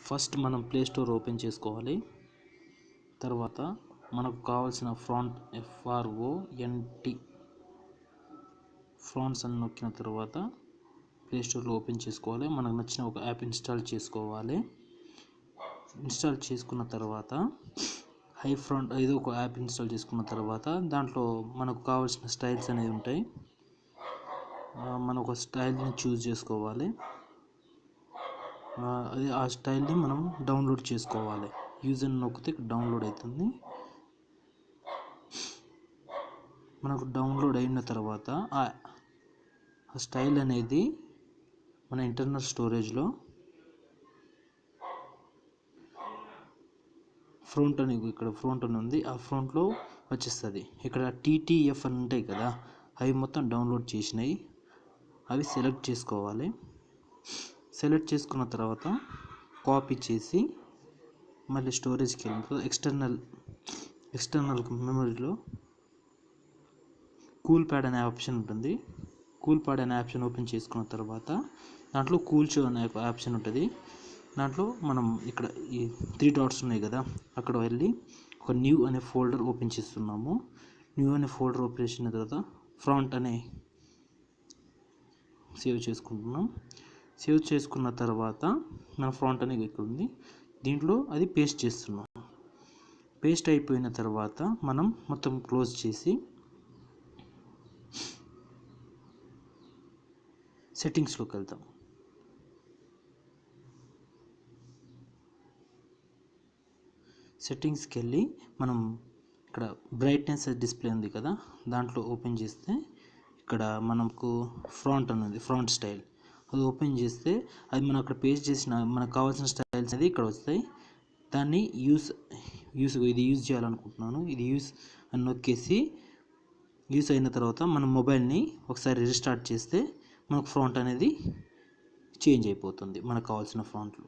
First మనం play store open చేసుకోవాలి. తర్వాత మనకు కావాల్సిన ఫ్రాంట్ FRONT ఫ్రాంట్స్ అని నొక్కిన తర్వాత ప్లే స్టోర్లో ఓపెన్ చేసుకోవాలి. మనకు నచ్చిన ఒక యాప్ ఇన్స్టాల్ చేసుకోవాలి. ఇన్స్టాల్ చేసుకున్న తర్వాత ఫ్రాంట్ ఏదో ఒక యాప్ ఇన్స్టాల్ చేసుకున్న తర్వాత దాంట్లో మనకు కావాల్సిన స్టైల్స్ అనేవి ఉంటాయి. మనం ఒక స్టైల్ని చూస్ చేసుకోవాలి. అది ఆ స్టైల్ని మనం డౌన్లోడ్ చేసుకోవాలి. యూజ్ అని నొక్కితే డౌన్లోడ్ అవుతుంది. మనకు డౌన్లోడ్ అయిన తర్వాత ఆ స్టైల్ అనేది మన ఇంటర్నల్ స్టోరేజ్లో ఫ్రంట్ అని ఇక్కడ ఫ్రంట్ అని ఉంది, ఆ ఫ్రంట్లో వచ్చేస్తుంది. ఇక్కడ TTF అని ఉంటాయి కదా, అవి మొత్తం డౌన్లోడ్ చేసినాయి. అవి సెలెక్ట్ చేసుకోవాలి. సెలెక్ట్ చేసుకున్న తర్వాత కాపీ చేసి మళ్ళీ స్టోరేజ్కి వెళ్ళి ఎక్స్టర్నల్ మెమరీలో కూల్ ప్యాడ్ అనే ఆప్షన్ ఉంటుంది. కూల్ ప్యాడ్ అనే ఆప్షన్ ఓపెన్ చేసుకున్న తర్వాత దాంట్లో కూల్ షో అనే ఆప్షన్ ఉంటుంది. దాంట్లో మనం ఇక్కడ ఈ 3 డాట్స్ ఉన్నాయి కదా, అక్కడ వెళ్ళి ఒక న్యూ అనే ఫోల్డర్ ఓపెన్ చేస్తున్నాము. న్యూ అనే ఫోల్డర్ ఓపెన్ చేసిన తర్వాత ఫ్రాంట్ అనే సేవ్ చేసుకుంటున్నాం. సేవ్ చేసుకున్న తర్వాత మన ఫ్రాంట్ అనేది ఇక్కడ ఉంది, దీంట్లో అది పేస్ట్ చేస్తున్నాం. పేస్ట్ అయిపోయిన తర్వాత మనం మొత్తం క్లోజ్ చేసి సెట్టింగ్స్లోకి వెళ్తాం. సెట్టింగ్స్కి వెళ్ళి మనం ఇక్కడ బ్రైట్నెస్ డిస్ప్లే ఉంది కదా, దాంట్లో ఓపెన్ చేస్తే ఇక్కడ మనకు ఫ్రాంట్ అని ఉంది, ఫ్రాంట్ స్టైల్. అది ఓపెన్ చేస్తే అది మనం అక్కడ పేస్ట్ చేసిన మనకు కావాల్సిన స్టైల్స్ అనేది ఇక్కడ వస్తాయి. దాన్ని ఇది యూజ్ చేయాలనుకుంటున్నాను. ఇది యూజ్ అని నొక్కేసి యూజ్ అయిన తర్వాత మన మొబైల్ని ఒకసారి రీస్టార్ట్ చేస్తే మనకు ఫ్రాంట్ అనేది చేంజ్ అయిపోతుంది మనకు కావాల్సిన ఫ్రాంట్లో.